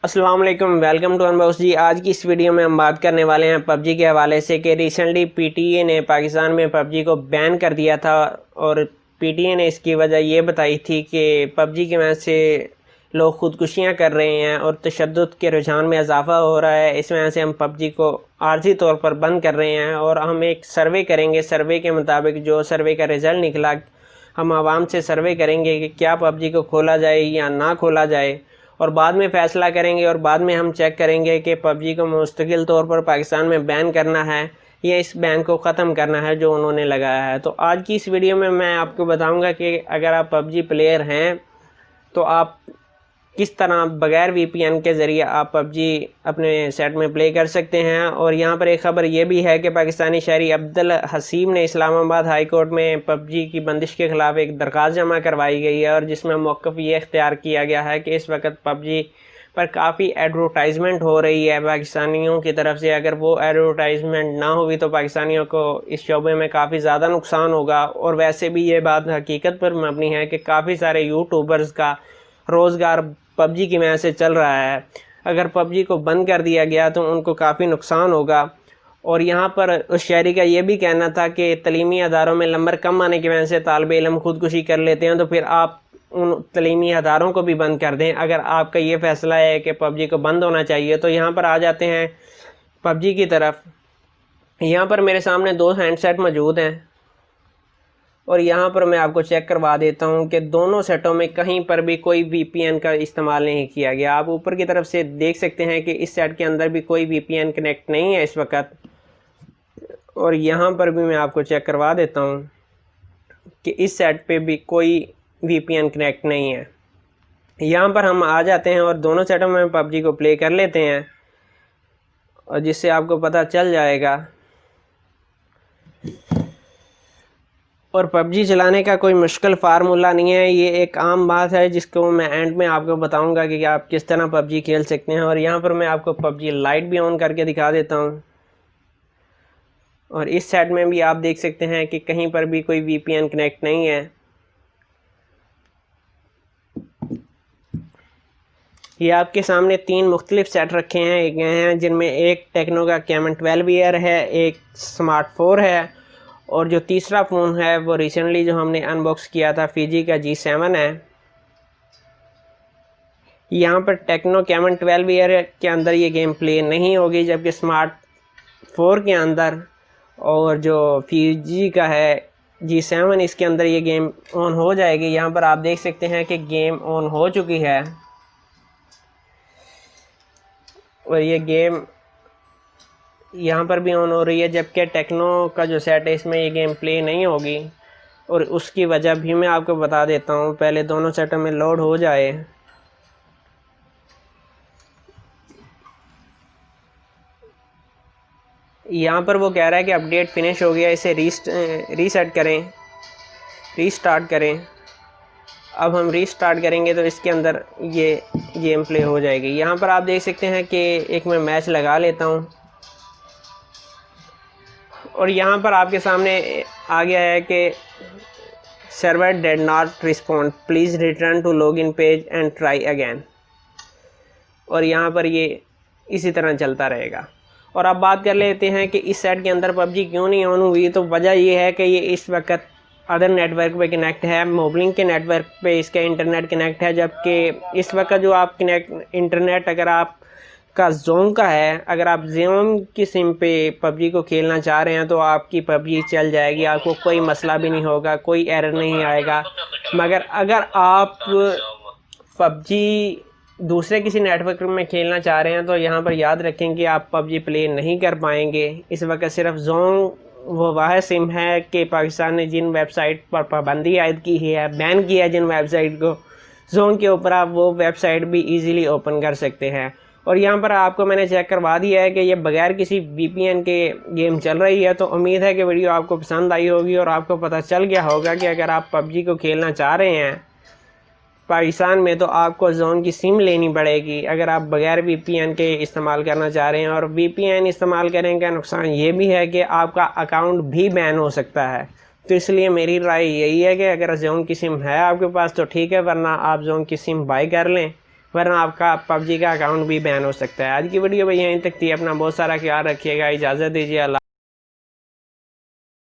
अस्सलाम वालेकुम, welcome to unbox जी। आज की इस वीडियो में हम बात करने वाले हैं पबजी के हवाले से कि रिसेंटली पीटीए ने पाकिस्तान में पबजी को बैन कर दिया था और पीटीए ने इसकी वजह ये बताई थी कि पबजी की वजह से लोग ख़ुदकुशियाँ कर रहे हैं और तशद्दुद के रुझान में इजाफा हो रहा है। इस वजह से हम पबजी को आर्जी तौर पर बंद कर रहे हैं और हम एक सर्वे करेंगे। सर्वे के मुताबिक जो सर्वे का रिज़ल्ट निकला, हम आवाम से सर्वे करेंगे कि क्या पबजी को खोला जाए या ना खोला जाए, और बाद में फ़ैसला करेंगे और बाद में हम चेक करेंगे कि पबजी को मुस्तकिल तौर पर पाकिस्तान में बैन करना है या इस बैन को ख़त्म करना है जो उन्होंने लगाया है। तो आज की इस वीडियो में मैं आपको बताऊंगा कि अगर आप पबजी प्लेयर हैं तो आप किस तरह बग़ैर वीपीएन के ज़रिए आप पबजी अपने सेट में प्ले कर सकते हैं। और यहाँ पर एक ख़बर ये भी है कि पाकिस्तानी शहरी अब्दुल हसीम ने इस्लामाबाद हाई कोर्ट में पबजी की बंदिश के ख़िलाफ़ एक दरख्वास्त जमा करवाई गई है और जिसमें मौक़िफ़ ये इख्तियार किया गया है कि इस वक्त पबजी पर काफ़ी एडवर्टाइजमेंट हो रही है पाकिस्तानियों की तरफ से। अगर वो एडवर्टाइजमेंट ना हुई तो पाकिस्तानियों को इस शोबे में काफ़ी ज़्यादा नुकसान होगा। और वैसे भी ये बात हकीकत पर मबनी है कि काफ़ी सारे यूट्यूबर्स का रोज़गार पबजी की वजह से चल रहा है। अगर पबजी को बंद कर दिया गया तो उनको काफ़ी नुकसान होगा। और यहाँ पर उस शहरी का ये भी कहना था कि तलीमी अदारों में नंबर कम आने की वजह से तालिब इल्म खुदकुशी कर लेते हैं, तो फिर आप उन तलीमी अदारों को भी बंद कर दें। अगर आपका ये फ़ैसला है कि पबजी को बंद होना चाहिए तो यहाँ पर आ जाते हैं पबजी की तरफ। यहाँ पर मेरे सामने दो हैंडसेट मौजूद हैं और यहाँ पर मैं आपको चेक करवा देता हूँ कि दोनों सेटों में कहीं पर भी कोई वीपीएन का इस्तेमाल नहीं किया गया। आप ऊपर की तरफ से देख सकते हैं कि इस सेट के अंदर भी कोई वीपीएन कनेक्ट नहीं है इस वक्त। और यहाँ पर भी मैं आपको चेक करवा देता हूँ कि इस सेट पे भी कोई वीपीएन कनेक्ट नहीं है। यहाँ पर हम आ जाते हैं और दोनों सेटों में पबजी को प्ले कर लेते हैं और जिससे आपको पता चल जाएगा। और पबजी चलाने का कोई मुश्किल फार्मूला नहीं है, ये एक आम बात है जिसको मैं एंड में आपको बताऊंगा कि आप किस तरह पबजी खेल सकते हैं। और यहाँ पर मैं आपको पबजी लाइट भी ऑन करके दिखा देता हूँ और इस सेट में भी आप देख सकते हैं कि कहीं पर भी कोई वीपीएन कनेक्ट नहीं है। ये आपके सामने तीन मुख्तलिफ सेट रखे गए हैं जिनमें एक टेक्नो का कैमन 12 ईयर है, एक स्मार्ट 4 है और जो तीसरा फ़ोन है वो रिसेंटली जो हमने अनबॉक्स किया था फिजी का G7 है। यहाँ पर टेक्नो कैमन 12 ईयर के अंदर ये गेम प्ले नहीं होगी, जबकि स्मार्ट 4 के अंदर और जो फिजी का है G7 इसके अंदर ये गेम ऑन हो जाएगी। यहाँ पर आप देख सकते हैं कि गेम ऑन हो चुकी है और ये गेम यहाँ पर भी ऑन हो रही है, जबकि टेक्नो का जो सेट है इसमें ये गेम प्ले नहीं होगी। और उसकी वजह भी मैं आपको बता देता हूँ, पहले दोनों सेटों में लोड हो जाए। यहाँ पर वो कह रहा है कि अपडेट फिनिश हो गया, इसे रीसेट करें, रीस्टार्ट करें। अब हम रीस्टार्ट करेंगे तो इसके अंदर ये गेम प्ले हो जाएगी। यहाँ पर आप देख सकते हैं कि एक मैं मैच लगा लेता हूँ और यहाँ पर आपके सामने आ गया है कि server did not respond, please return to login page and try again. और यहाँ पर ये इसी तरह चलता रहेगा। और अब बात कर लेते हैं कि इस सेट के अंदर पबजी क्यों नहीं ऑन हुई। तो वजह ये है कि ये इस वक्त अदर नेटवर्क पे कनेक्ट है, मोबलिंक के नेटवर्क पे इसका इंटरनेट कनेक्ट है, जबकि इस वक्त जो आप इंटरनेट अगर आप का जोन का है, अगर आप जोन की सिम पे पबजी को खेलना चाह रहे हैं तो आपकी पबजी चल जाएगी, आपको कोई मसला भी नहीं होगा, कोई एरर नहीं आएगा। मगर अगर आप पबजी दूसरे किसी नेटवर्क में खेलना चाह रहे हैं तो यहाँ पर याद रखें कि आप पबजी प्ले नहीं कर पाएंगे। इस वक्त सिर्फ जोन वो वाह सिम है कि पाकिस्तान ने जिन वेबसाइट पर पाबंदी आयद की है, बैन किया है जिन वेबसाइट को, जोन के ऊपर आप वो वेबसाइट भी इजीली ओपन कर सकते हैं। और यहाँ पर आपको मैंने चेक करवा दिया है कि ये बगैर किसी वीपीएन के गेम चल रही है। तो उम्मीद है कि वीडियो आपको पसंद आई होगी और आपको पता चल गया होगा कि अगर आप पबजी को खेलना चाह रहे हैं पाकिस्तान में तो आपको जोन की सिम लेनी पड़ेगी अगर आप बगैर वीपीएन के इस्तेमाल करना चाह रहे हैं। और वीपीएन इस्तेमाल करने का नुकसान ये भी है कि आपका अकाउंट भी बैन हो सकता है। तो इसलिए मेरी राय यही है कि अगर जोन की सिम है आपके पास तो ठीक है, वरना आप जोन की सिम बाय कर लें वरना आपका पबजी का अकाउंट भी बैन हो सकता है। आज की वीडियो में यहीं तक थी। अपना बहुत सारा ख्याल रखिएगा। इजाज़त दीजिए। अल्लाह।